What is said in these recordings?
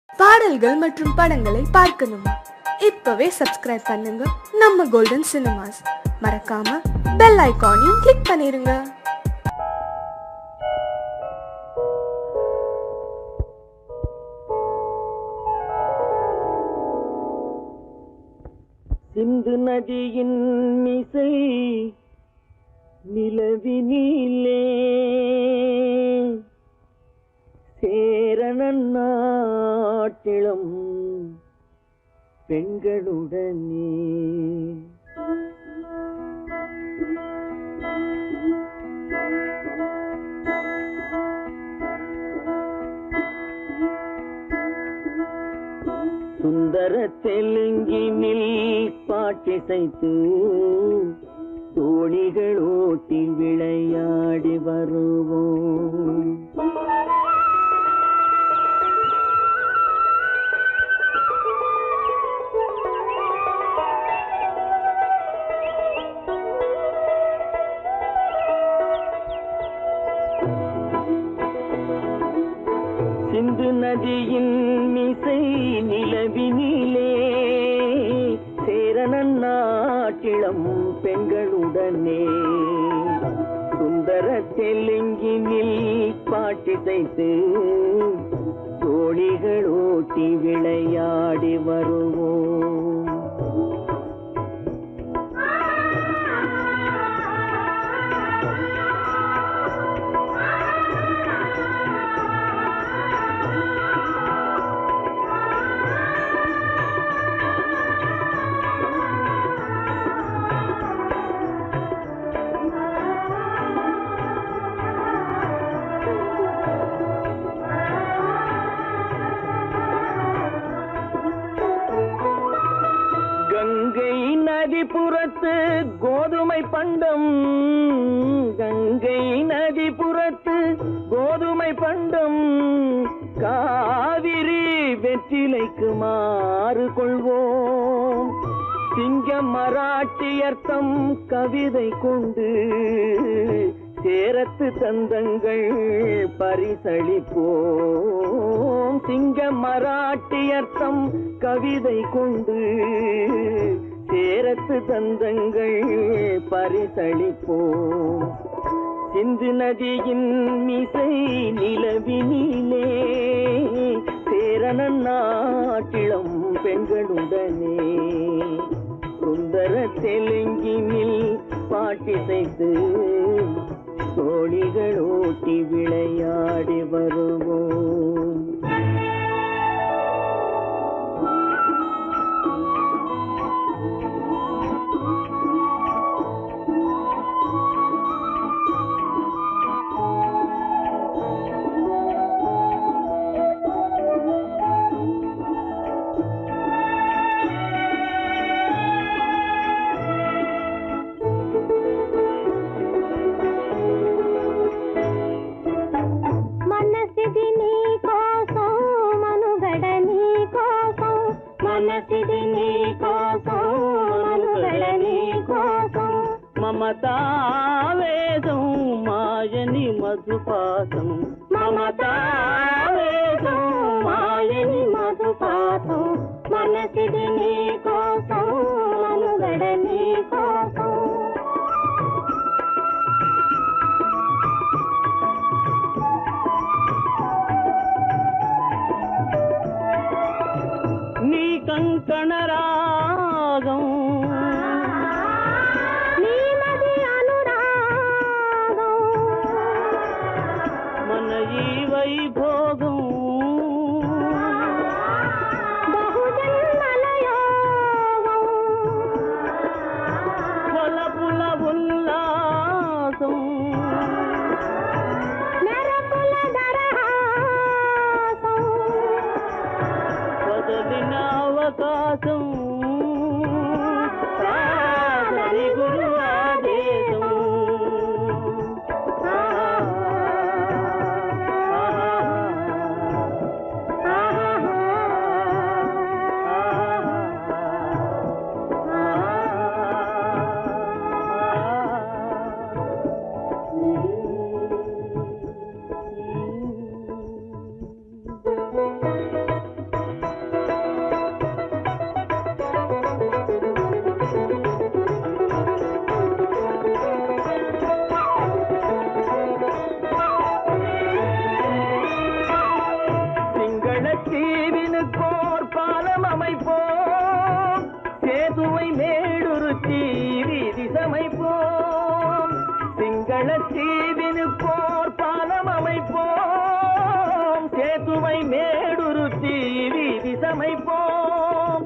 பாடல்கள் மற்றும் படங்களை பார்க்கணுமா? இப்பவே சப்ஸ்கிரைப் பண்ணுங்க நம்ம கோல்டன் சினிமாஸ். மறக்காம பெல் ஐகானையும் கிளிக் பண்ணிருங்க. சிந்து நதியின் மிசை நிலவினிலே சேரணன் நாட்டிலும் பெண்களுடனே சுந்தர தெலுங்கினில் பாட்டிசைத்து தோணிகள் ஓட்டி விளையாடி வருவோம். சிந்து நதியின் மிசை நிலவினிலே சேரணன் நாட்டிளம் பெண்களுடனே சுந்தர தெலுங்கினில் பாட்டிசைத்து தோணிகள் ஓட்டி விளையாடி வருவோம். கங்கை நதிபுறத்து கோதுமை பண்டம், கங்கை நதிபுறத்து கோதுமை பண்டம், காவிரி வெற்றிலைக்கு மாறு கொள்வோம். சிங்க மராட்டியர்த்தம் கவிதை கொண்டு சேரத்து தந்தங்கள் பரிசளிப்போம். சிங்க மராட்டியர்த்தம் கவிதை கொண்டு சேரத்து தந்தங்கள் பரிசளிப்போம். சிந்து நதியின் மிசை நிலவினிலே சேரணன் நாட்டிளம் பெண்களுடனே சுந்தர தெலுங்கினில் பாட்டிசைத்து தோணிகள் ஓட்டி விளையாடி வருவோம். మమతావేదం మాయని మధుపాసం, మమతావేదం మాయని మధుపాసం, మనసిది నీ కోసం మనుగడ నీ కోసం. నీ కంకణ రాగం వైభోగం బహుజన్మలయోగం వలపుల ఉల్లాసం మెరపుల దరహాసం వదలిన అవకాశం సాగరి గురు ఆదేశం. தீவினுக்கோர் பாலம் அமைப்போம், சேதுவை மேடுருத்தி வீதி சமைப்போம். சிங்கள தீவினுக்கோர் பாலம் அமைப்போம், சேதுவை மேடுருத்தி வீதி சமைப்போம்.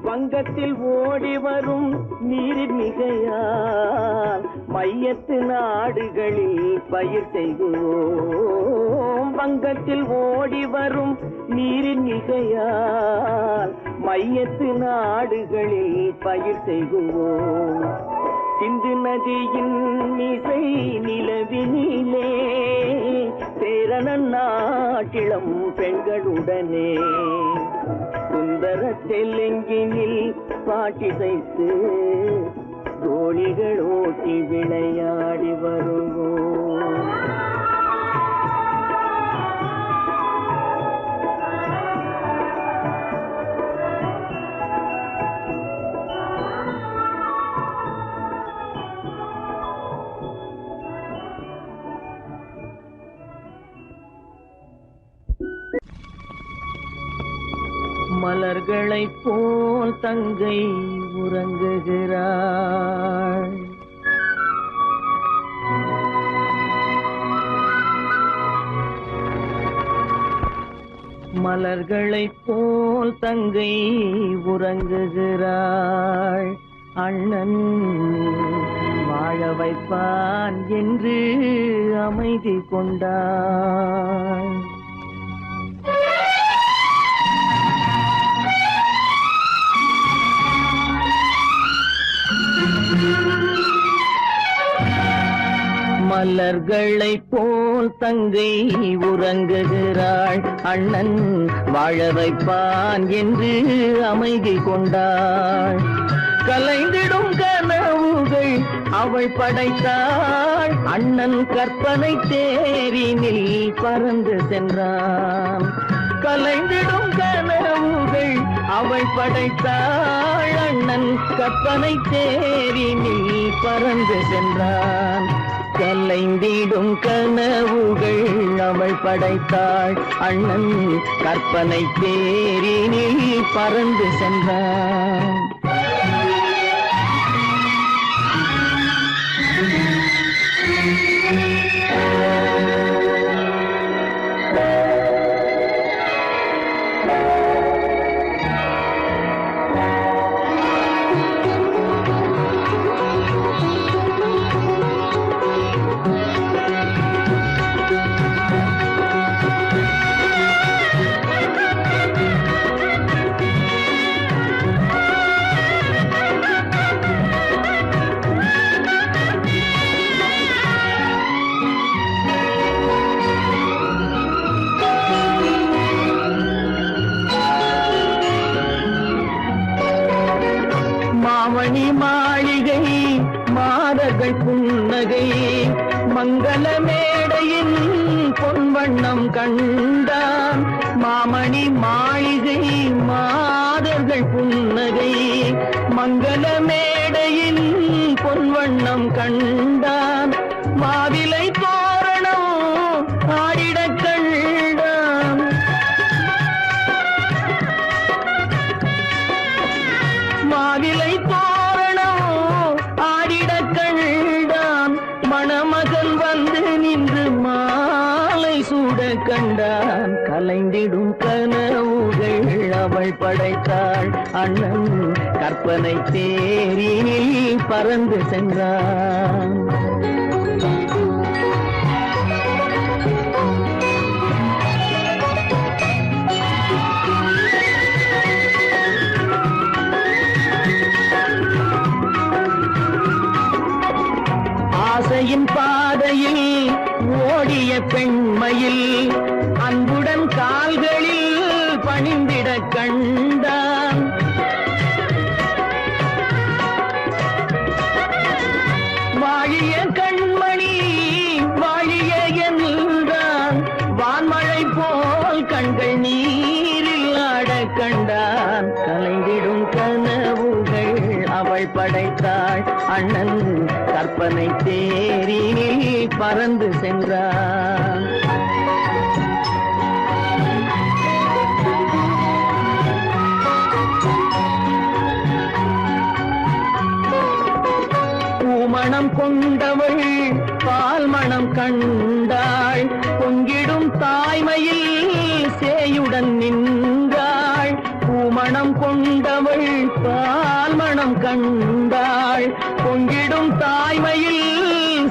வங்கத்தில் ஓடி வரும் நீரின் மிகையால் மையத்து நாடுகளில் பயிர் செய்கிறோம். வங்கத்தில் ஓடி வரும் நீரின் மிகையால் மையத்து நாடுகளில் பயிர் செய்கிறோம். சிந்து நதியின் மிசை நிலவினிலே சேரணன் நாட்டிளம் பெண்களுடனே சுந்தர தெலுங்கினில் பாட்டிசைத்து தோழிகள் ஓட்டி விளையாடி வருவோம். மலர்களைப் போல் தங்கை உறங்குகிறாள், மலர்களைப் போல் தங்கை உறங்குகிறாள். அண்ணன் வாழ வைப்பான் என்று அமைதி கொண்டாள். மலர்களைப் போல் தங்கை உறங்குகிறாள், அண்ணன் வாழ வைப்பான் என்று அமைதி கொண்டாள். கலைந்திடும் கனவுகள் அவள் படைத்தாள், அண்ணன் கற்பனை தேரினில் பறந்து சென்றான். கலைந்திடும் கனவுகள் அவள் படைத்தாள், அண்ணன் கற்பனை தேரினில் பறந்து சென்றான். கலைந்திடும் கனவுகள் அவள் படைத்தாள், அண்ணன் கற்பனை தேரினில் பறந்து சென்றான். மாமணி மாளிகை மாதர்கள் புன்னகை மங்கள மேடையின் பொன்வண்ணம் கண்டான். மாமணி மாளிகை மாதர்கள் புன்னகை மங்கள மேடையின் பொன்வண்ணம் கண்டான். மாவிலை தோரணம் ஆடிடக் கண்டான். மாவிலை தோரணம் ஆடிடக் கண்டான். மணமகன் வந்து நின்று மாலை சூட கண்டான். கலைந்திடும் கனவுகள் அவள் படைத்தாள், அண்ணன் கற்பனை தேரினில் பறந்து சென்றான். ஆசையின் பாதையில் ஓடிய பெண்மையில் அன்புடன் கால்களில் பணிந்திடக் கண்டான். வாழிய கண்மணி வாழிய என்றான். வான்மழை போல் கண்கள் நீரில் ஆடக் கண்டான். கலைந்திடும் கனவுகள் அவள் படைத்தாள், அண்ணன் கற்பனை தேரினில் பறந்து சென்றான். கொண்டவள் பால் மணம் கண்டாள் பொங்கிடும் தாய்மையில் சேயுடன் நின்றாள் பூமணம் கொண்டவள் பால் மணம் கண்டாள் பொங்கிடும் தாய்மையில்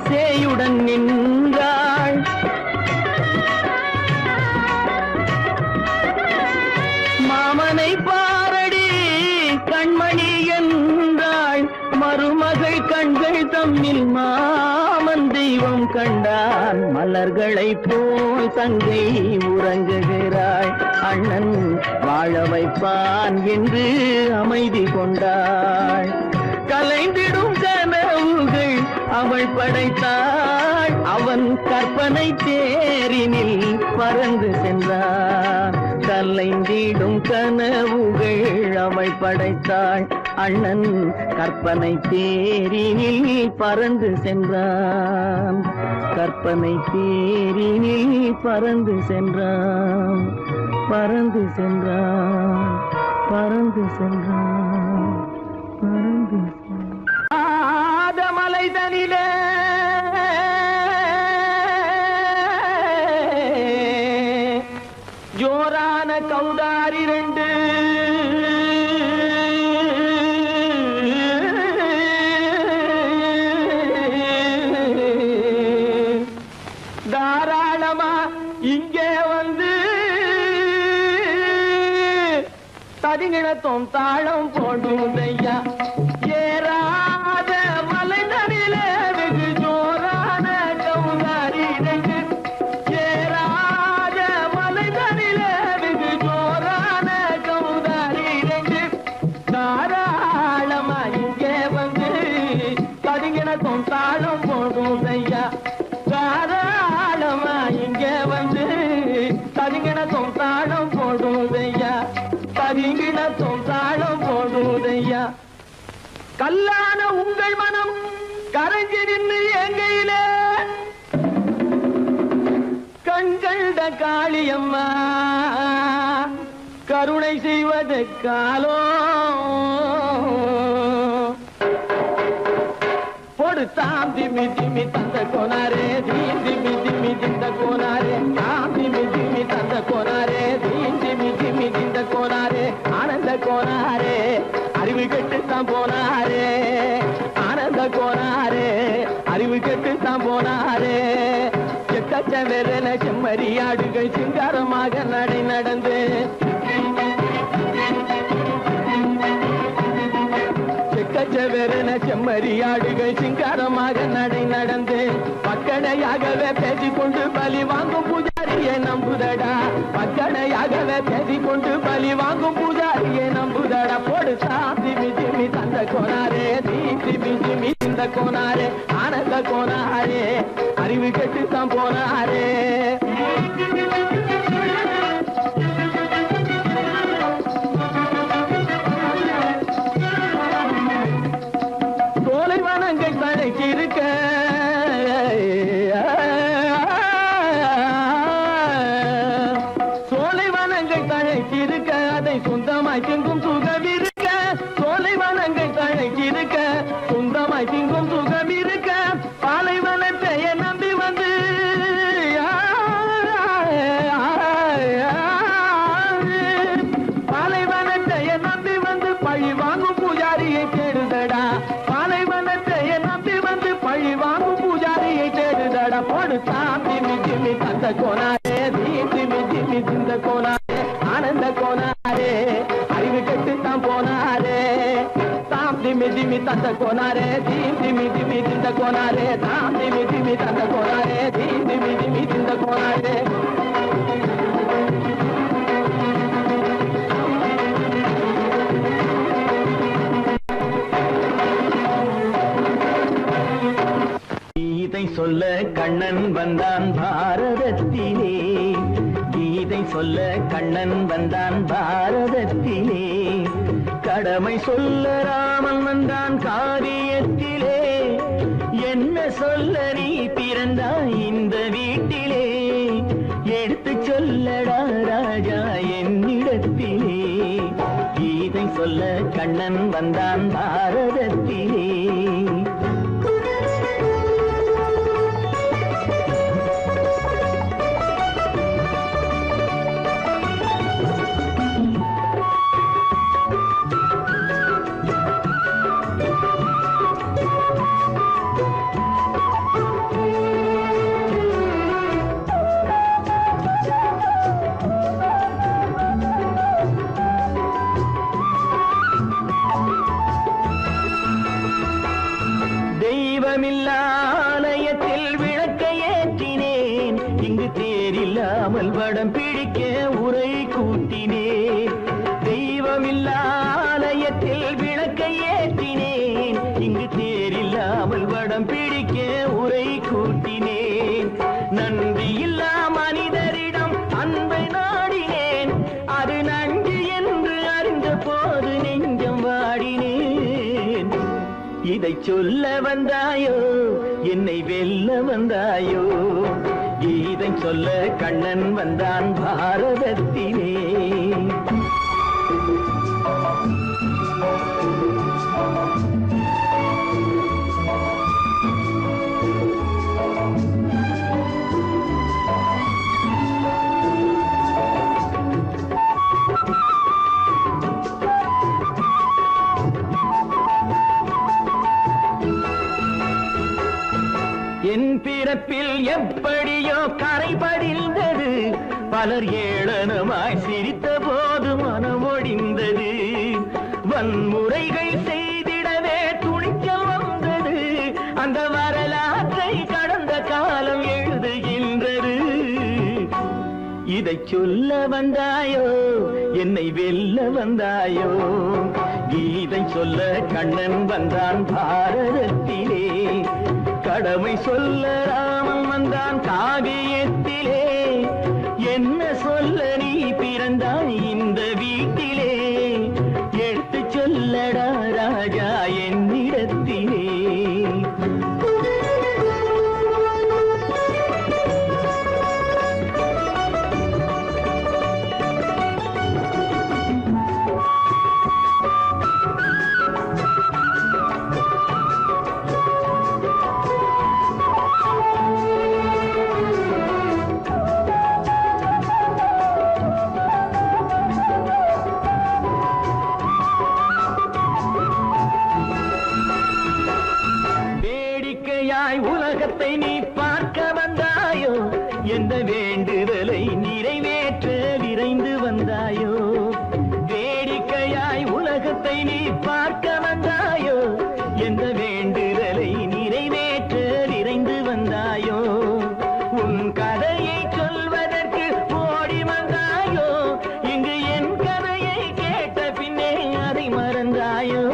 சேயுடன் நின்றாள் மாமனை பாரடி கண்மணி என்றாள் மருமகள் கண்கள் தம்மில் மாமன் தெய்வம் கண்டான் மலர்களை போல் தங்கை உறங்குகிறாள் அண்ணன் வாழ வைப்பான் என்று அமைதி கொண்டாள் கலைந்திடும் கனவுகள் அவள் படைத்தாள் அவன் கற்பனை தேரினில் பறந்து சென்றான் கலைந்திடும் கனவுகள் அவள் படைத்தாள் அண்ணன் கற்பனை தேரினில் பறந்து சென்றான் கற்பனை தேரினில் பறந்து சென்றான் பறந்து சென்றான் பறந்து சென்றான் பறந்து மலை தனிலே ஜோரான கௌதாரி ரெண்டு தாராளமா இங்கே வந்து தரிங்கிணத்தும் தாளம் போடுதையா ஏறாத மலை தனிலே வெகு ஜோரான கௌதாரி ரெண்டு ஏறாத மலை தனிலே வெகு ஜோரான கௌதாரி ரெண்டு தாராளமா இங்கே வந்து தரிங்கிணத்தும் தாளம் போடுதையா தாராளமா இங்கே வந்து தரிங்கிணத்தும் தாளம் போடுதையா தரிங்கிணத்தும் தாளம் போடுதையா கல்லான உங்கள் மனம் கரைஞ்சி நின்று எங்கையிலே கண்கண்ட காளியம்மா கருணை செய்வது காலோ பொடுத்தாம் திமி திமி தந்த கோனாரே தீம் திமி திமி திந்த கோனாரே தாம் திமி திமி தந்த கோனாரே தீம் திமி திமி திந்த கோனாரே ஆனந்த கோனாரே அறிவு கெட்டுத்தான் போனாரே ஆனந்த கோனாரே அறிவு கெட்டுத்தான் போனாரே எக்கச்ச வெறன செம்மறியாடுகள் சிங்காரமாக நடை நடந்து எக்கச்சவெறன செம்மறியாடுகள் சிங்காரமாக நடை நடந்து பக்கடையாகவே பேசிக்கொண்டு பலி வாங்கும் பூஜாரியை நம்புதடா பக்கடையாகவே பேசிக்கொண்டு பலி வாங்கும் பூஜாரியை நம்புதடா போடு திமி திமி தந்த கோனாரே திமி திமி இந்த கோனாரே ஆனந்த கோனாரே அறிவு கெட்டுத்தான் போனாரே இருக்க சோலைவனங்கள் தழைக்கிருக்க அதை சொந்தமாய் திங்கும் சுகம் இருக்க சோலைவனங்கள் தழைக்கிருக்க சொந்தமாய் திங்கும் சுகம் இருக்க பாலைவனத்தை நம்பி வந்து பாலைவனத்தை நம்பி வந்து பழி வாங்கும் பூஜாரியை தேடுதடா பழி வாங்கும் பூஜாரியை தேடுதடா பொடுத்தான் திமி திமி தந்த கோனாரே திமி திமி திந்த கோனாரே ஆனந்த கோனாரே அறிவு கெட்டுத்தான் போனாரே தாம் திமி திமி தந்த கோனாரே திமி திமி திந்த கோனாரே தாம் திமி திமி தந்த கோனாரே திமி திமி திந்த கோனாரே சொல்ல கண்ணன் வந்தான் பாரதத்திலே கீதை சொல்ல கண்ணன் வந்தான் பாரதத்திலே கடமை சொல்ல ராமன் வந்தான் காரியத்திலே என்ன சொல்ல நீ பிறந்தாய் இந்த வீட்டிலே எடுத்து சொல்லடா ராஜா என்னிடத்திலே கீதை சொல்ல கண்ணன் வந்தான் பாரதத்திலே தெய்வமில்லாலயத்தில் விளக்கை ஏற்றினேன், இங்கு தேரில்லாமல் வடம் பிடிக்க உரை கூட்டினேன். தெய்வமில்லாலயத்தில் விளக்கை ஏற்றினேன், இங்கு தேரில்லாமல் வடம் பிடிக்க உரை கூட்டினேன். நன்றி இல்லா மனிதரிடம் அன்பை நாடினேன், அது நன்றி என்று அறிந்த போது நெஞ்சம் வாடினேன். இதை சொல்ல வந்தாயோ, என்னை வெல்ல வந்தாயோ, இதை சொல்ல கண்ணன் வந்தான் பாரதத்திலே. என் பிறப்பில் எப்படியோ கரை படிந்தது, பலர் ஏளனமாய் சிரித்த போது மனமொடிந்தது. வன்முறைகள் செய்திடவே துணிச்சல் வந்தது, அந்த வரலாற்றை கடந்த காலம் எழுதுகின்றது. இதை சொல்ல வந்தாயோ, என்னை வெல்ல வந்தாயோ, கீதை சொல்ல கண்ணன் வந்தான் பாரதத்திலே. கடமை சொல்ல ராமன் வந்தான் காவியத்திலே. என்ன சொல்ல நீ பிறந்தாய் இந்த வீட்டிலே, எடுத்து சொல்லடா ராஜா என்னிடத்திலே. உலகத்தை நீ பார்க்க வந்தாயோ, எந்த வேண்டுதலை நிறைவேற்ற விரைந்து வந்தாயோ. வேடிக்கையாய் உலகத்தை நீ பார்க்க வந்தாயோ, எந்த வேண்டுதலை நிறைவேற்ற விரைந்து வந்தாயோ. உன் கதையை சொல்வதற்கு ஓடி வந்தாயோ, இங்கு என் கதையை கேட்ட பின்னே அதை மறந்தாயோ.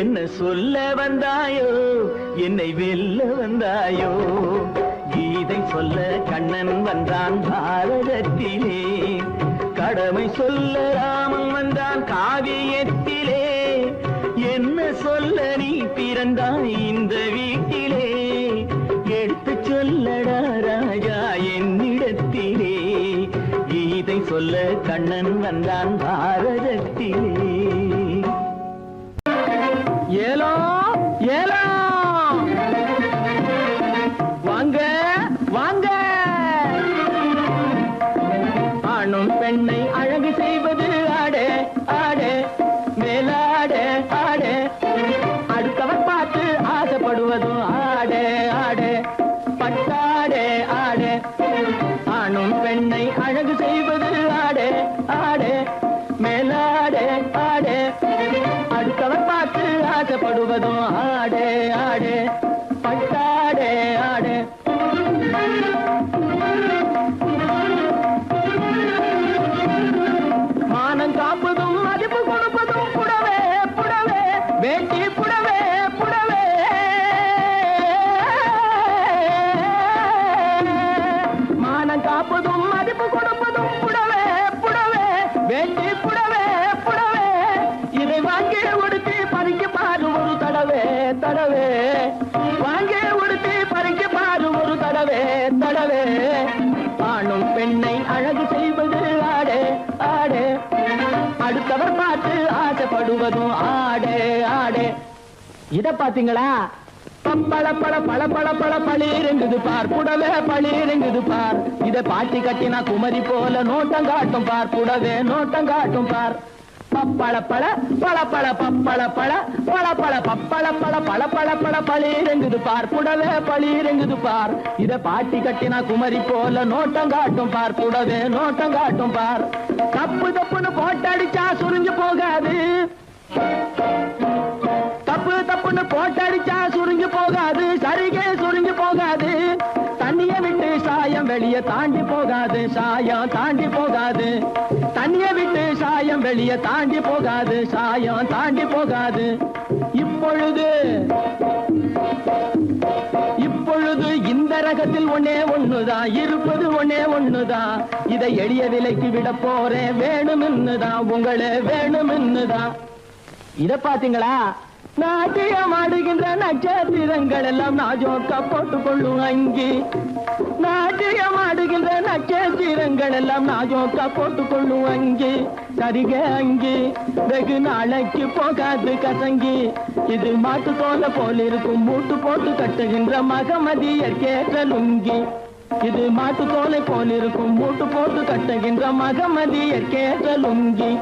என்ன சொல்ல வந்தாயோ, என்னை வெல்ல வந்தாயோ, கீதை சொல்ல கண்ணன் வந்தான் பாரதத்திலே. கடமை சொல்ல ராமன் வந்தான் காவியத்திலே. என்ன சொல்ல நீ பிறந்தாய் இந்த வீட்டிலே, எடுத்து சொல்லடா ராஜா என்னிடத்திலே. கீதை சொல்ல கண்ணன் வந்தான் பாரதத்திலே. ஏலோ ஏலோ வாங்க வாங்க, ஆணும் பெண்ணை அழகு செய்வது ஆடே ஆடே மேலாடே ஆடே, அடுத்தவர் பார்த்து ஆசைப்படுவதும் ஆடே ஆடே பட்டாடே ஆடே. ஆணும் பெண்ணை அழகு செய்வது ஆடே ஆடே மேலாடே ஆடே, அடுத்தவர் பார்த்து ஆசைப்படுவதும் ஆடே ஆடே பட்டாடே ஆடே. மானம் காப்பதும் மதிப்பு கொடுப்பதும் புடவே புடவே வேட்டி புடவே புடவே. மானம் காப்பதும் மதிப்பு கொடுப்பதும் புடவே புடவே வேட்டி புடவே புடவே. இதை வாங்கி உடுத்தி பறிக்க பாரு ஒரு தடவே தடவே, வாங்கி உடுத்தி பறிக்க பாரு ஒரு தடவே தடவே. ஆணும் பெண்ணை அழகு செய்வது ஆடே ஆடே, அடுத்தவர் பார்த்து ஆசைப்படுவதும் ஆடே ஆடே. இத பாத்தீங்களா, பப்பள பழ பழ பழ பழ பளிருங்குது பார் புடவே பளிருங்குது பார். இத பாட்டி கட்டினா குமரி போல நோட்டம் காட்டும் பார் புடவே நோட்டம் காட்டும் பார். பப்பள பழ பழ பழ பப்பள பழ பழ பழ பப்பள பழ பழ பழ பழ பளிருங்குது பார் புடவே பளிருங்குது பார். இத பாட்டி கட்டினா குமரி போல நோட்டம் காட்டும் பார் புடவே நோட்டம் காட்டும் பார். தப்பு தப்புன்னு போட்டடிச்சா சுருங்கி போகாது, தப்பு தப்புன்னு போட்டடிச்சா சுருங்கி வெளிய தாண்டி போகாது, சாயம் தாண்டி போகாது. இப்பொழுது இந்த ரகத்தில் ஒன்னே ஒண்ணுதான், இருப்பது ஒன்னே ஒண்ணுதான். இதை எளிய விலைக்கு விட போறேன், வேணும்னுதான், உங்களே வேணும்னுதான். இத பாத்தீங்களா? நாட்டியம் ஆடுகின்ற நட்சத்திரங்கள் எல்லாம் நாஜோக்கா போட்டுக்கொள்ளும் அங்கி. நாட்டியம் ஆடுகின்ற நட்சத்திரங்கள் எல்லாம் நாஜோக்கா போட்டுக்கொள்ளும் அங்கி. சரிக அங்கி வெகு நாளைக்கு போகாது கசங்கி. இது மாட்டு தோலை போல் இருக்கும், மூட்டு போட்டு கட்டுகின்ற மகமதியர் கேட்ட லுங்கி. இது மாட்டு தோலை போல் இருக்கும், மூட்டு போட்டு கட்டுகின்ற மகமதியர் கேட்ட லுங்கி.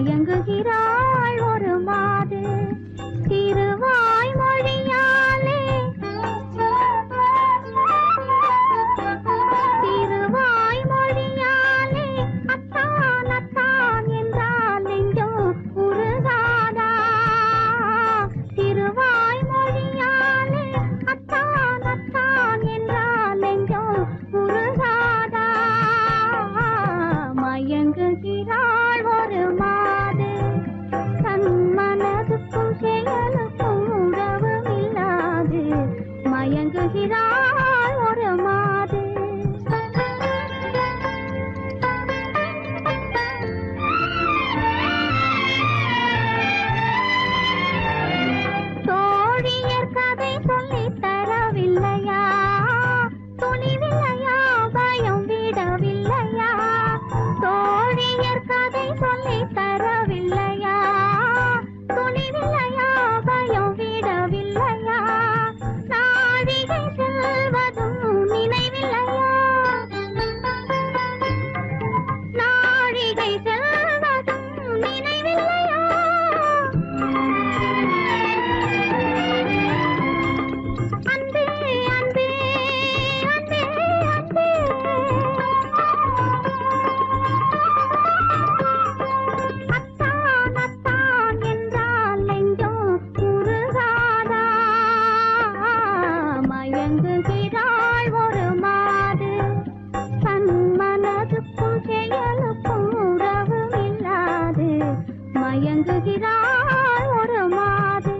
மயங்குகிறாள் ஒரு மாது திருவாய் மொழியாலே திருவாய் மொழியாலே அத்தான் அத்தான் என்றால் நெஞ்சம் உருகாதா திருவாய் மொழியாலே அத்தான் அத்தான் என்றால் நெஞ்சம் உருகாதா மயங்குகிறாள் ஒரு மாது தன் மனதுக்கும் செயலுக்கும் உறவும் இல்லாது மயங்குகிறாள் ஒரு மாது தோழியர் கதை சொல்லித் தரவில்லையா துணிவில்லையா பயம் விடவில்லையா தோழியர் கதை சொல்லித் தரவில்லையா துணிவில்லையா பயம் விடவில்லையா நாழிகை செல்வதும் நினைவில்லையா நாழிகை செல்வதும் நினைவில்லையா அன்பே அன்பே அன்பே அன்பே அத்தான் அத்தான் என்றால் நெஞ்சம் உருகாதா மயங்குகிறாள் ஒரு மாது தன் மனதுக்கும் செயலுக்கும் உறவும் இல்லாது மயங்குகிறாள் ஒரு மாது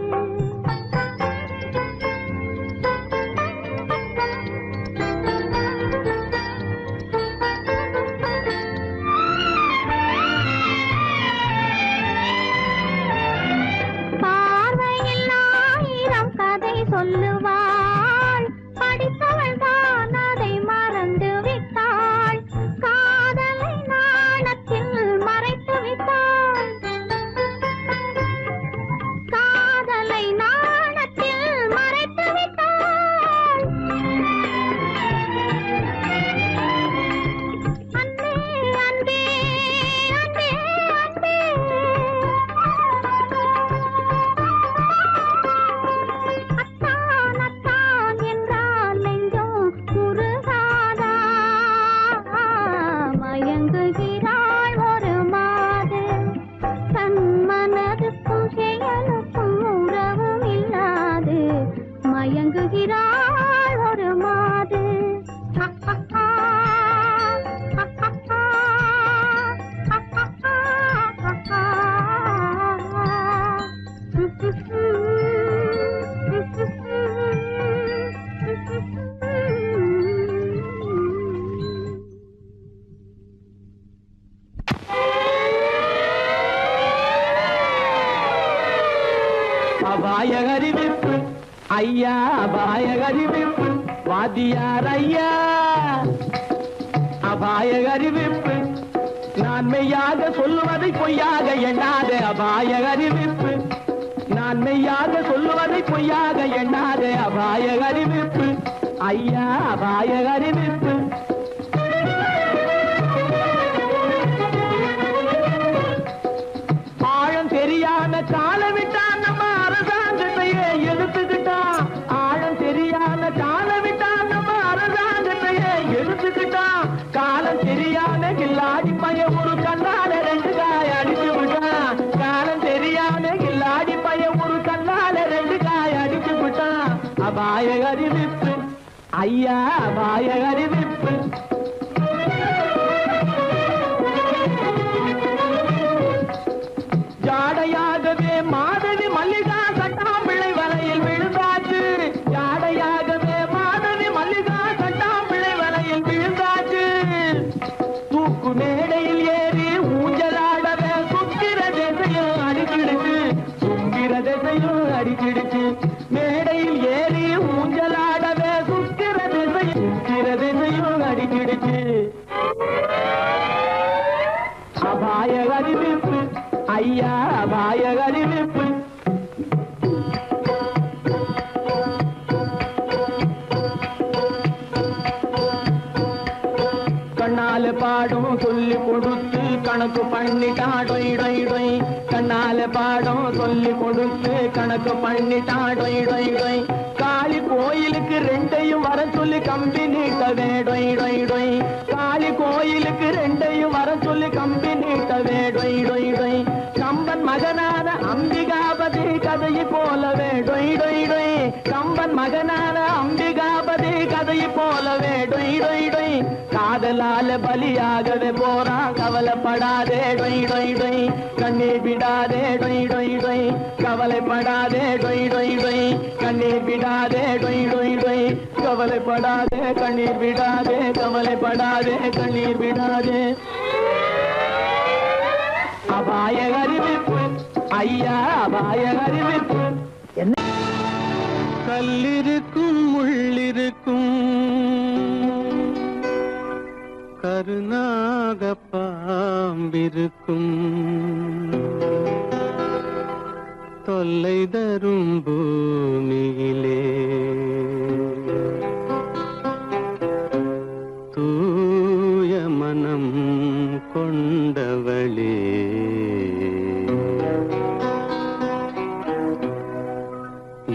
பார்வையில் ஆயிரம் கதை சொல்லுவாள் படித்தவள் தான் அதை மறந்து விட்டாள் காதலை நாணத்தில் மறைத்து விட்டாள் காதலை நாணத்தில் மறைத்து விட்டாள் அன்பே அன்பே அன்பே அன்பே அத்தான் அத்தான் என்றால் நெஞ்சம் உருகாதா மயங்குகிறாள் ஒரு மாது தன் மனதுக்கும் செயலுக்கும் உறவும் இல்லாது மயங்குகிறாள் ஒரு மாது அபாய அறிவிப்பு ஐயா அபாய அறிவிப்பு வாத்தியார் ஐயா அபாய அறிவிப்பு நான் மெய்யாக சொல்லுவதை பொய்யாக எண்ணாதே அபாய அறிவிப்பு நான் மெய்யாக சொல்லுவதை பொய்யாக எண்ணாதே அபாய அறிவிப்பு ஐயா அபாய அறிவிப்பு ஆழம் தெரியாம கால விட்டான் நம்ம அரசாங்கத்தையே எடுத்துக்கிட்டான் ஆழம் தெரியாம கால விட்டான் நம்ம அரசாங்கத்தையே எடுத்துக்கிட்டான் காலம் தெரியாம கில்லாடி பைய ஒரு கண்ணால ரெண்டு காய அடிச்சு விட்டான் காலம் தெரியாம கில்லாடி பைய ஒரு கண்ணால ரெண்டு காய அடிச்சு விட்டான் அபாய அறிவிப்பு ஐயா அபாய அறிவிப்பு ஜாடையாகவே மாதவி மல்லிகா சட்டாம்பிள்ளை வலையில் விழுந்தாச்சு ஜாடையாகவே மாதவி மல்லிகா சட்டாம்பிள்ளை வலையில் விழுந்தாச்சு தூக்கு மேடையில் ஏறி ஊஞ்சலாடவே சுக்கிர திசையும் அடிக்கிடுச்சு சுக்கிர திசையும் அடிக்கிடுச்சு மேடையில் ஏறி ஊஞ்சலாடவே சுக்கிர திசையும் அடிக்கிடுச்சு அபாய அறிவிப்பு ஐயா அபாய அறிவிப்பு கண்ணால பாடும் சொல்லி கொடுத்து கணக்கு பண்ணிட்டா டொய் டொய் டொய் கண்ணால பாடம் சொல்லி கொடுத்து கணக்கு பண்ணிட்டா டொய் டொய் டொய் காளி கோயிலுக்கு ரெண்டையும் வர சொல்லி கம்பி நீட்டவே டொய் டொய் டொய் காளி கோயிலுக்கு ரெண்டையும் வர சொல்லி கம்பி நீட்டவே டொய் டொய் டொய் கம்பன் மகனான அம்பிகாபதி கதையை போலவே டொய் டொய் டொய் கம்பன் மகனான அம்பிகாபதி கதையை போலவே டொய் டொய் டொய் காதலால பலியாகவே போறா கவலைப்படாதே டொய் டொய் டொய் கண்ணீர் விடாதே டொய் டொய் டொய் கவலைப்படாதே டொய் டொய் டொய் கண்ணீர் விடாதே டொய் டொய் டொய் கவலைப்படாதே கண்ணீர் விடாதே கவலைப்படாதே கண்ணீர் விடாதே அபாய அறிவிப்பு ஐயா அபாய அறிவிப்பு என்ன கல்லிருக்கும் முள்ளிருக்கும் கருநாக பாம்பிருக்கும் தொல்லை தரும் பூமியிலே தூய மனம் கொண்டவளே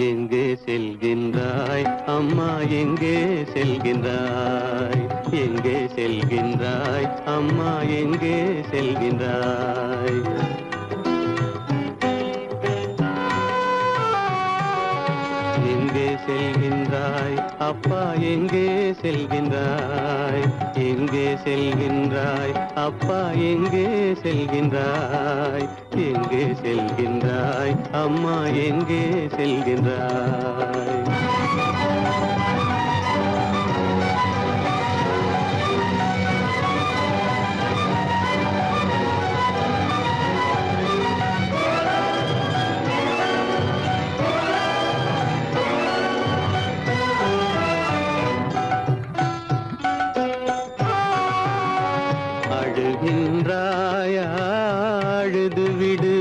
எங்கே செல்கின்றாய் அம்மா எங்கே செல்கின்றாய் எங்கே செல்கின்றாய் அம்மா எங்கே செல்கின்றாய் எங்கே செல்கின்றாய் அப்பா எங்கே செல்கின்றாய் எங்கே செல்கின்றாய் அப்பா எங்கே செல்கின்றாய் எங்கே செல்கின்றாய் அம்மா எங்கே செல்கின்றாய் அழுகின்றாயா அழுது விடு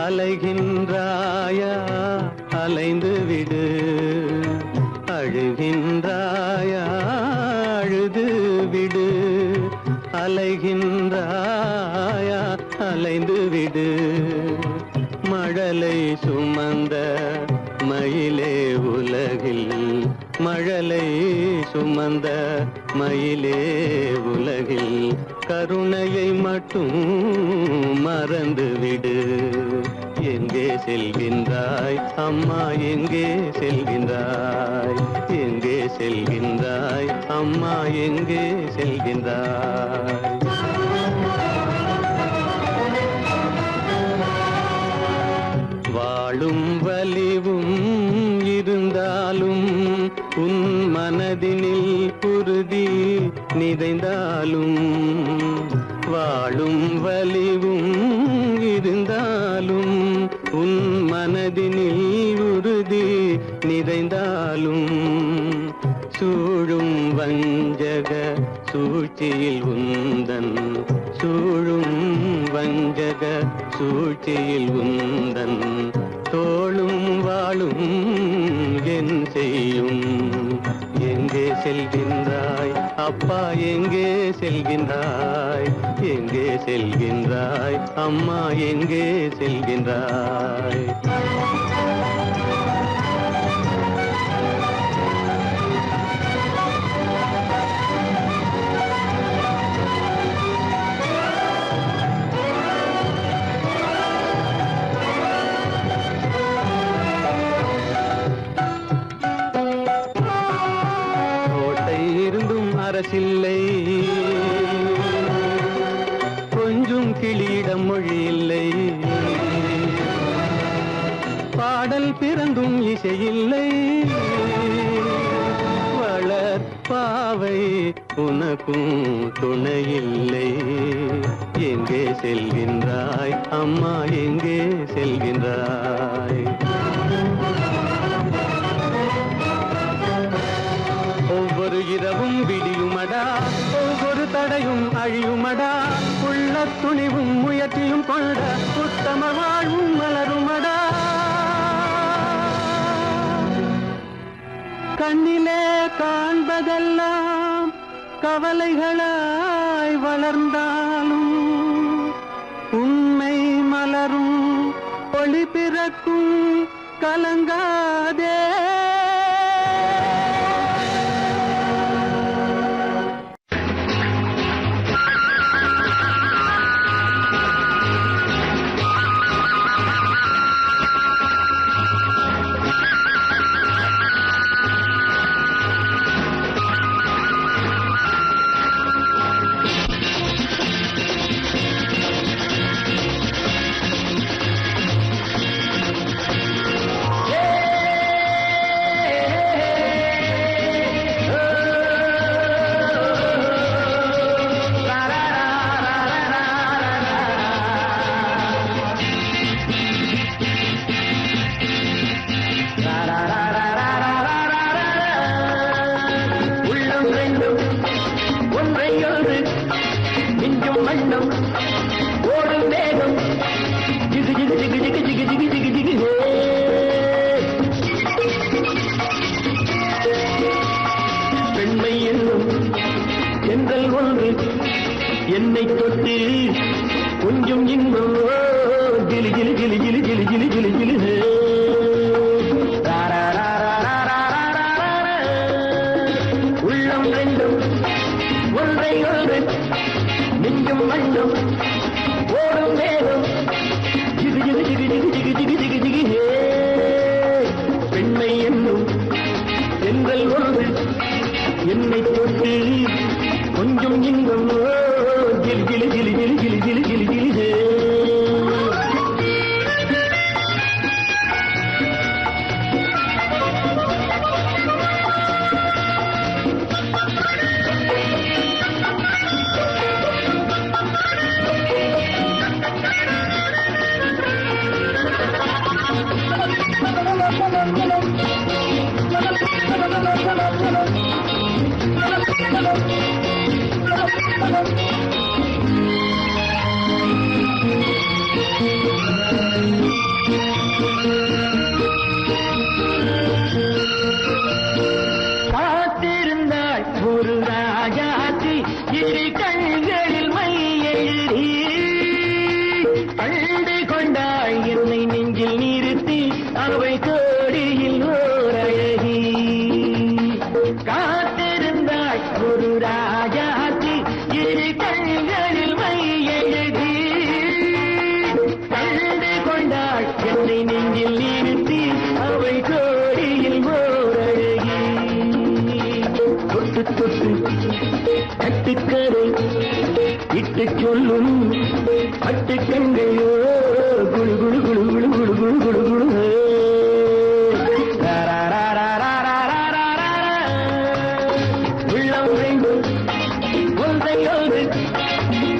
அலைகின்றாயா அலைந்து விடு அழுகின்றாயா அழுது விடு அலைகின்றாயா அலைந்து விடு மழலை சுமந்த மயிலே உலகில் மழலை சுமந்த மயிலே உலகில் கருணையை மட்டும் மறந்துவிடு எங்கே செல்கின்றாய் அம்மா எங்கே செல்கின்றாய் எங்கே செல்கின்றாய் அம்மா எங்கே செல்கின்றாய் வாழும் வலிவும் இருந்தாலும் உன் மனதினில் உறுதி நிறைந்தாலும் வாழும் வலிவும் இருந்தாலும் உன் மனதினில் உறுதி நிறைந்தாலும் சூழும் வஞ்சக சூழ்ச்சியில் உந்தன் சூழும் வஞ்சக சூழ்ச்சியில் உந்தன் தோளும் வாழும் என் செய்யும் எங்கே செல்கின்றாய் அப்பா எங்கே செல்கின்றாய் எங்கே செல்கின்றாய் அம்மா எங்கே செல்கின்றாய் அரசில்லை கொஞ்சம் கிளியிடம் மொழி இல்லை பாடல் பிறந்தும் இசையில்லை வளர் பாவை உனக்கும் துணையில்லை எங்கே செல்கின்றாய் அம்மா எங்கே செல்கின்றாய் ஒவ்வொரு இரவும் விடியுமடா ஒவ்வொரு தடையும் அழியுமடா உள்ள துணிவும் முயற்சியும் கொண்ட உத்தம வாழ்வும் மலருமடா கண்ணிலே காண்பதெல்லாம் கவலைகளாய் வளர்ந்தாலும் ஒளி பிறக்கும் கலங்காதே. என்னை தொட்டு கொஞ்சம் இன்பம் ஜிலி ஜிலி ஜிலி ஜிலி ஜிலி ஜிலி ஜிலி ஜிலி உள்ளம் ரெண்டும் ஒன்றை ஒன்று நெஞ்சும் மண்ணும் ஓடும் வேகம் ஜிகு ஜிகு ஜிகு ஜிகு ஜிகு ஜிகு ஜிகு ஜிகு பெண்மை என்னும் எங்கள் ஒன்று என்னை தொட்டு கொஞ்சம் இன்பம் ஜிலி ஜிலி ஜிலி ஜிலி ஜிலி ஜிலி ஜிலி ஜிலி காத்திருந்தாள் ஒரு ராஜாத்தி இரு கண்களில் மை எழுதி கண்டு கொண்டாள் என்னை நெஞ்சில் நிறுத்தி அவை கோடியில் ஓர் அழகி காத்திருந்தாள் ஒரு ராஜாத்தி இரு கண்களில் மை எழுதி கண்டு கொண்டாள் என்னை நெஞ்சில் நிறுத்தி அவை கோடியில் ஓர் அழகி தொட்டு தொட்டு கட்டுக்கரை இட்டு சொல்லும் பட்டு கண்கையோ குழு குழு குழு குழு குழு குழு குழு குழு உள்ளம் வேண்டும் ஒன்றை ஒன்று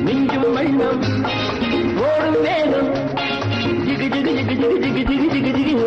நெஞ்சும் வண்ணம் ஓடும் வேகம் ஜிகு ஜிகு ஜிகு ஜிகு ஜிகு ஜிகு ஜிகு ஜிகு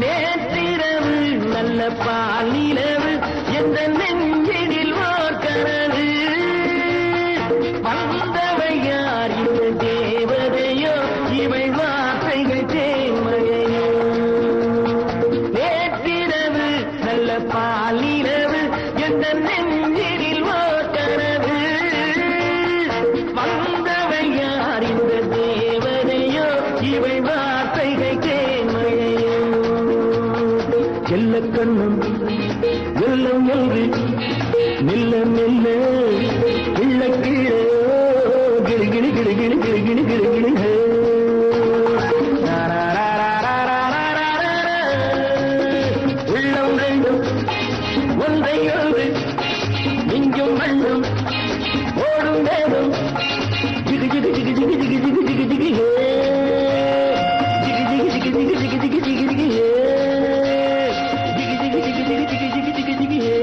நேற்றிரவு நல்ல பால் நிலவு எந்த நெஞ்சினில் ஓர் கனவு வந்தவை யார் இந்த தேவதையோ இவள் வார்த்தைகள் தேன்மழையோ நேற்றிரவு நல்ல பால் நிலவு எந்த நெஞ்சினில் ஓர் கனவு வந்தவை யார் இந்த தேவதையோ இவள் வார்த்தைகள் தேன்மழையோ செல்ல கண்ணம் வெள்ளம் என்று மெல்ல மெல்ல கிள்ள கீழே கிளி கிளி கிளி கிளி கிளி கிளி கிளி கிளி உள்ளம் ரெண்டும் ஒன்றை ஒன்று நெஞ்சும் மண்ணும் ஓடும் வேகம் ஜிகு ஜிகு ஜிகு ஜிகு ஜிகு ஜிகு ஜிகு ஜிகு ஜிகு ஜிகு ஜிகு ஜிகு ஜிகு ஜிகு ஜிகு ஜிகு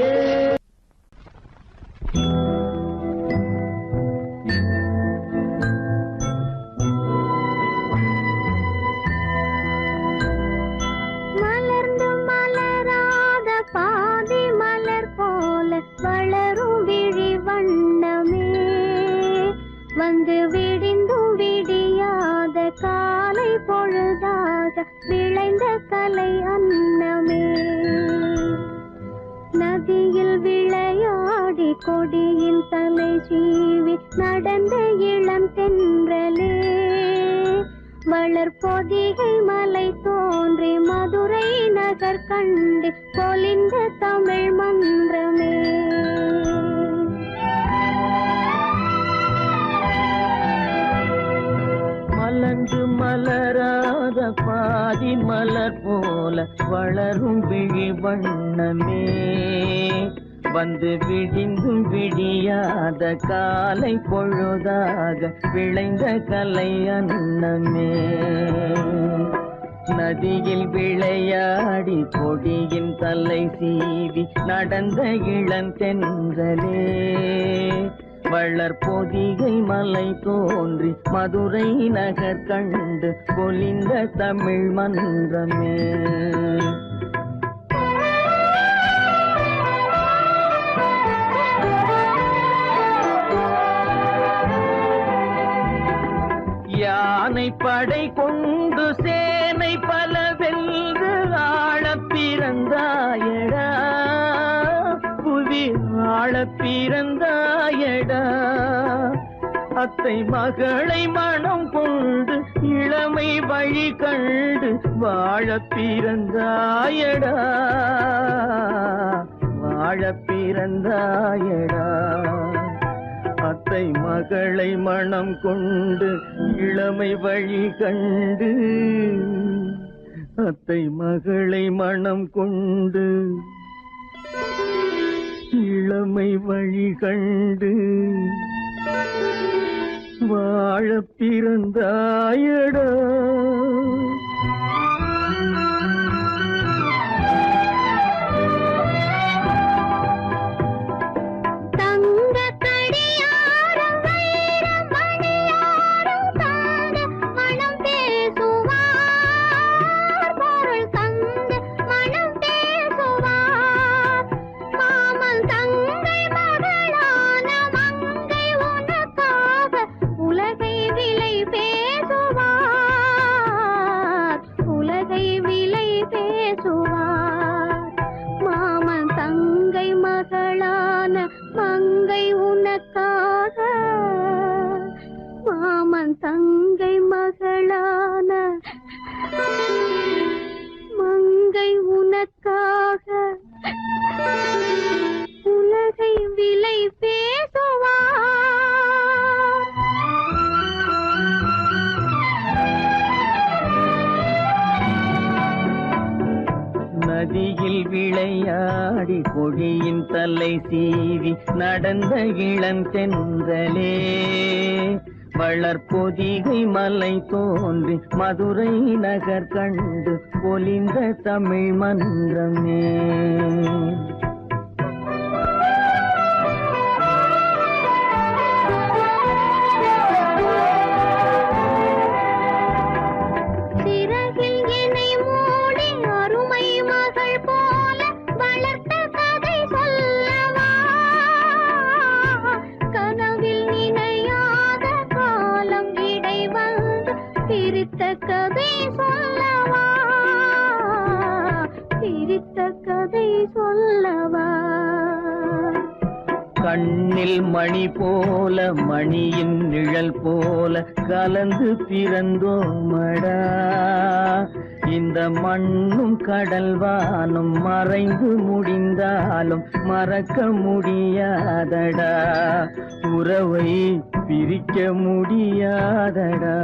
விளைந்த கலை அன்னமே. நதியில் விளையாடி கொடியின் தலை சீவி நடந்த இளம் தென்றலே. வளர்பொதிகை மலை தோன்றி மதுரை நகர் கண்டு பொலிந்த தமிழ் மன்றமே. மலர்ந்து மலராத பாதி மலர் போல வளரும் விழி வண்ணமே. வந்து விடிந்தும் விடியாத காலை பொழுதாக விளைந்த கலை அன்னமே. நதியில் விளையாடி கொடியின் தலை சீவி நடந்த இளந்தென்றலே. வளர்பொதிகை மலை தோன்றி மதுரை நகர் கண்டு பொலிந்த தமிழ் மன்றமே. யானை படை கொண்டு சேனை பல வென்று ஆளப் பிறந்தாயடா. புவி ஆளப் பிறந்தாயடா. அத்தை மகளை மனம் கொண்டு இளமை வழி கண்டு வாழப் பிறந்தாயடா. வாழப் பிறந்தாயடா. அத்தை மகளை மனம் கொண்டு இளமை வழி கண்டு. அத்தை மகளை மனம் கொண்டு இளமை வழி கண்டு வாழப் பிறந்தாயடா. நதியில் விளையாடி கொடியின் தலை சீவி நடந்த இளந்தென்றலே. வளர்பொதிகை மலை தோன்றி மதுரை நகர் கண்டு பொலிந்த தமிழ் மன்றமே. கண்ணில் மணி போல மணியின் நிழல் போல கலந்து பிறந்தோமடா. இந்த மண்ணும் கடல் வானும் மறைந்து முடிந்தாலும் மறக்க முடியாதடா. உறவை பிரிக்க முடியாதடா.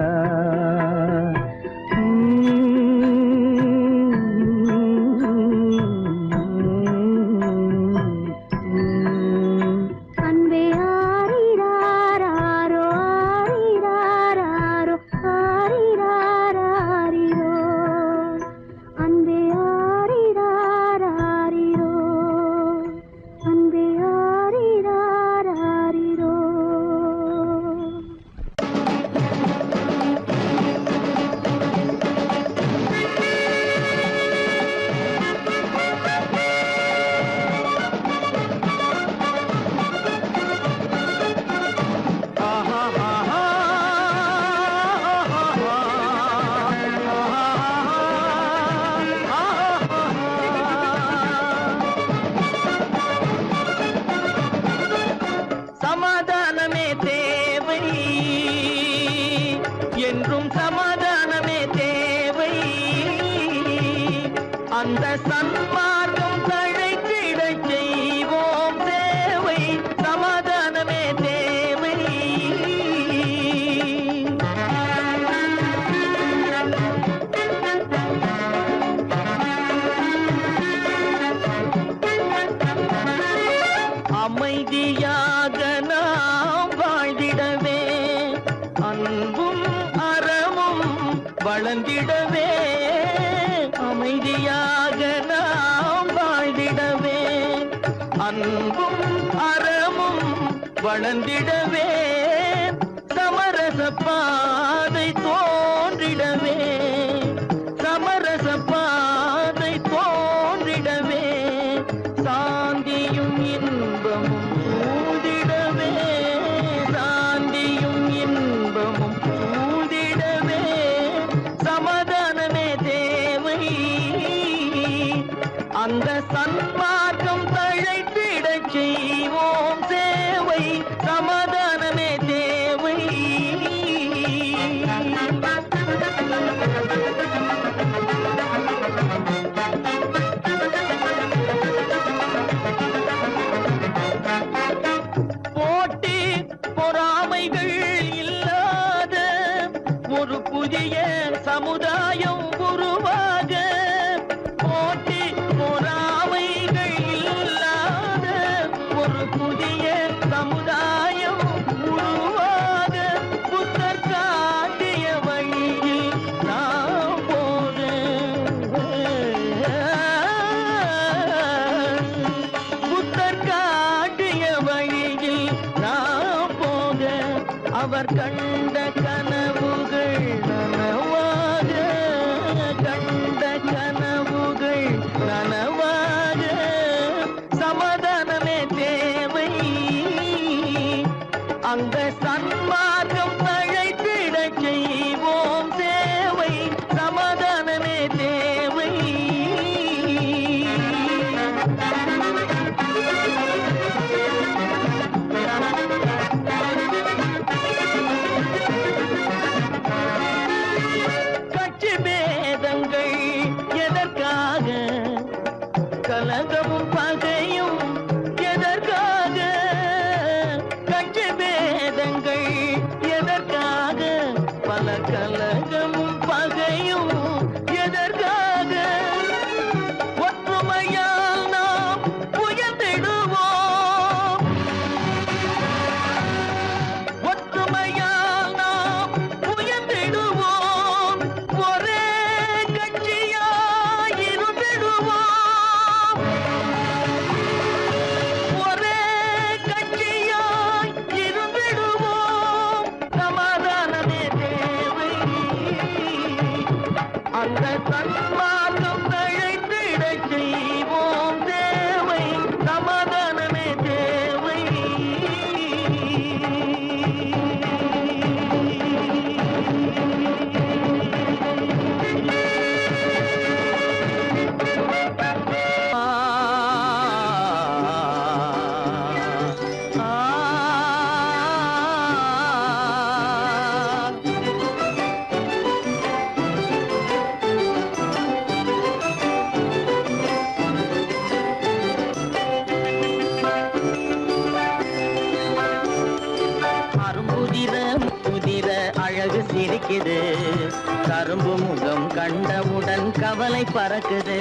அந்த சன்மார்க்கம் தழைத்திடச் செய்வோம் சேவை, சமாதானமே தேவை. அமைதியாக நாம் வாழ்ந்திடவே, அன்பும் அறமும் வளர்ந்திடவே. அமைதியாக நாம் வாழ்ந்திடவே, அன்பும் அறமும் வளர்ந்திடவே. சமரச பாதை தோன்றிடவே, சமரச பாதை தோன்றிடவே. சாந்தியும் இன்பமும் சூழ்ந்திடவே, சாந்தியும் இன்பமும் சூழ்ந்திடவே. சமாதானமே தேவை, அந்த சன்மார்க்கம் தழைத்திடச் செய்வோம் சேவை, சமாதானமே தேவை. போட்டி பொறாமைகள் இல்லாத ஒரு புதிய சமுதாயம் உருவாக. போட்டி பொறாமைகள் இல்லாத ஒரு புதிய சமுதாயம் உருவாக. புத்தர் காட்டிய வழியில் நாம் போக, புத்தர் காட்டிய வழியில் நாம் போக. அவர் கண்ட கனவுகள் நனவாக, கண்ட கனவுகள் நனவாக. சமாதானமே தேவை, அந்த சன்மார்க்கம் தழைத்திடச் செய்வோம் சேவை, சமாதானமே தேவை. கட்சி பேதங்கள் எதற்காக, கலகமும் பகையும் எதற்காக. கட்சி பேதங்கள் எதற்காக, பல கலகமும் பகையும் எதற்காக. ஒற்றுமையால் நாம் உயர்ந்திடுவோம், ஒற்றுமையால் நாம் உயர்ந்திடுவோம். ஒரே கட்சியாய் இருந்திடுவோம், ஒரே கட்சியாய் இருந்திடுவோம். சமாதானமே தேவை, அந்த சன்மார்க்கம் தழைத்திடச் செய்வோம் தேவை, சமாதானமே தேவை. அரும்புதிர முதிர அழகு சிரிக்குது, கரும்பு முகம் கண்டவுடன் கவலை பறக்குது.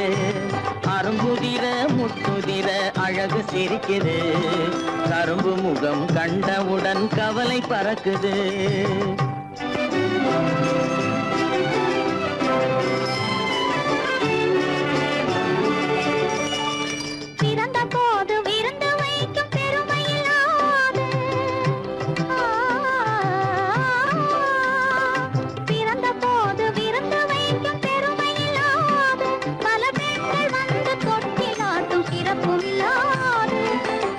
அரும்புதிர முத்துதிர அழகு சிரிக்குது, கரும்பு முகம் கண்டவுடன் கவலை பறக்குது. பிறந்த போது விருந்து வைக்கும் பெருமையில்லாது, பிறந்த போது விருந்து வைக்கும் பெருமையில்லாது, பல பெண்கள் வந்து தொட்டிலாட்டும் சிறப்பும் இல்லாது.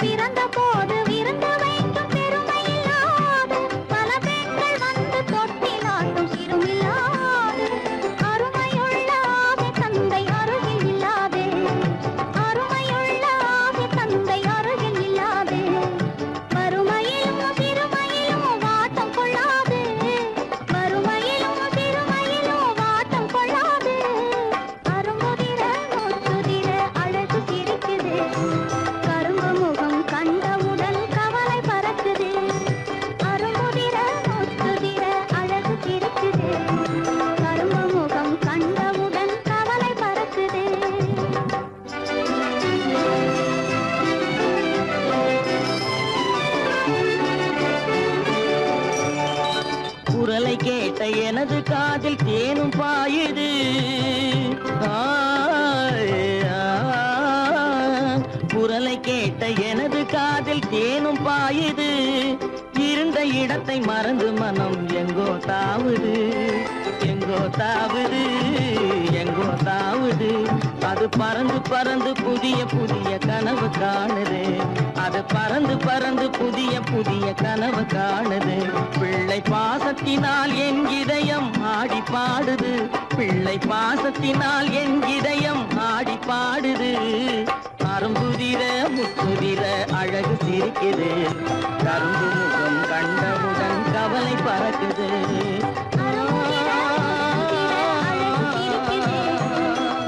பிறந்த போது விருந்து வைக்கும் பெருமையில்லாது, பல பெண்கள் வந்து குரலை கேட்ட எனது காதில் தேனும் பாயுது. குரலை கேட்ட எனது காதில் தேனும் பாயுது. இருந்த இடத்தை மறந்து மனம் எங்கோ தாவுது, எங்கோ தாவுது, எங்கோ தாவுது. அது பறந்து பறந்து புதிய புதிய கனவு காணுது. அது பறந்து பறந்து புதிய புதிய கனவு காணுது. பிள்ளை பாசத்தினால் என் இதயம் ஆடி பாடுது. பிள்ளை பாசத்தினால் என் இதயம் ஆடி பாடுது. அரும்புதிர முத்துதிர அழகு சிரிக்குது. கரும்பு முகம் கண்டவுடன் கவலை பறக்குது.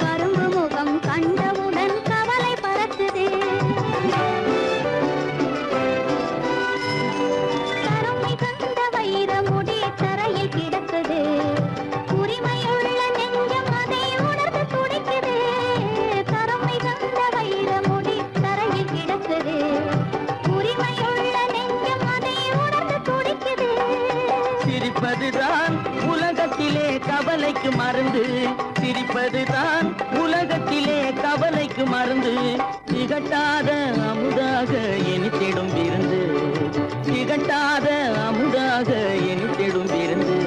கரும்பு முகம் கண்டவுடன் கவலை பறக்குது. கருமை கண்ட வைர முடி தரையில் கிடக்குது. உரிமையுள்ள நெஞ்சம் அதை உணர்ந்து துடிக்குது. கருமை கண்ட வைர முடி தரையில் கிடக்குது. உரிமையுள்ள நெஞ்சம் அதை உணர்ந்து துடிக்குது. சிரிப்பதுதான் உலகத்திலே கவலைக்கு மருந்து. சிரிப்பதுதான் உலகத்திலே கவலைக்கு மருந்து. திகட்டாத அமுதாக இனித்திடும் விருந்து. திகட்டாத அமுதாக இனித்திடும் விருந்து.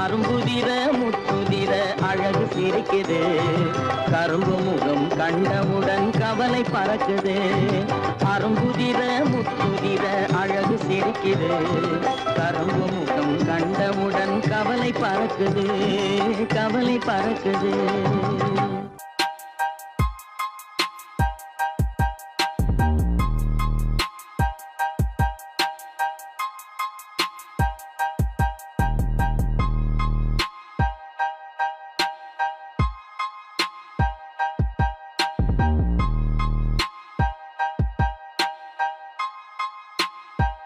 அரும்புதிர முத்துதிர அழகு சிரிக்குது. கரும்பு முகம் கண்டவுடன் கவலை பறக்குது. அரும்புதிர முத்துதிர அழகு சிரிக்குது. கரும்பு முகம் கண்டவுடன் கவலை பறக்குது, கவலை பறக்குது.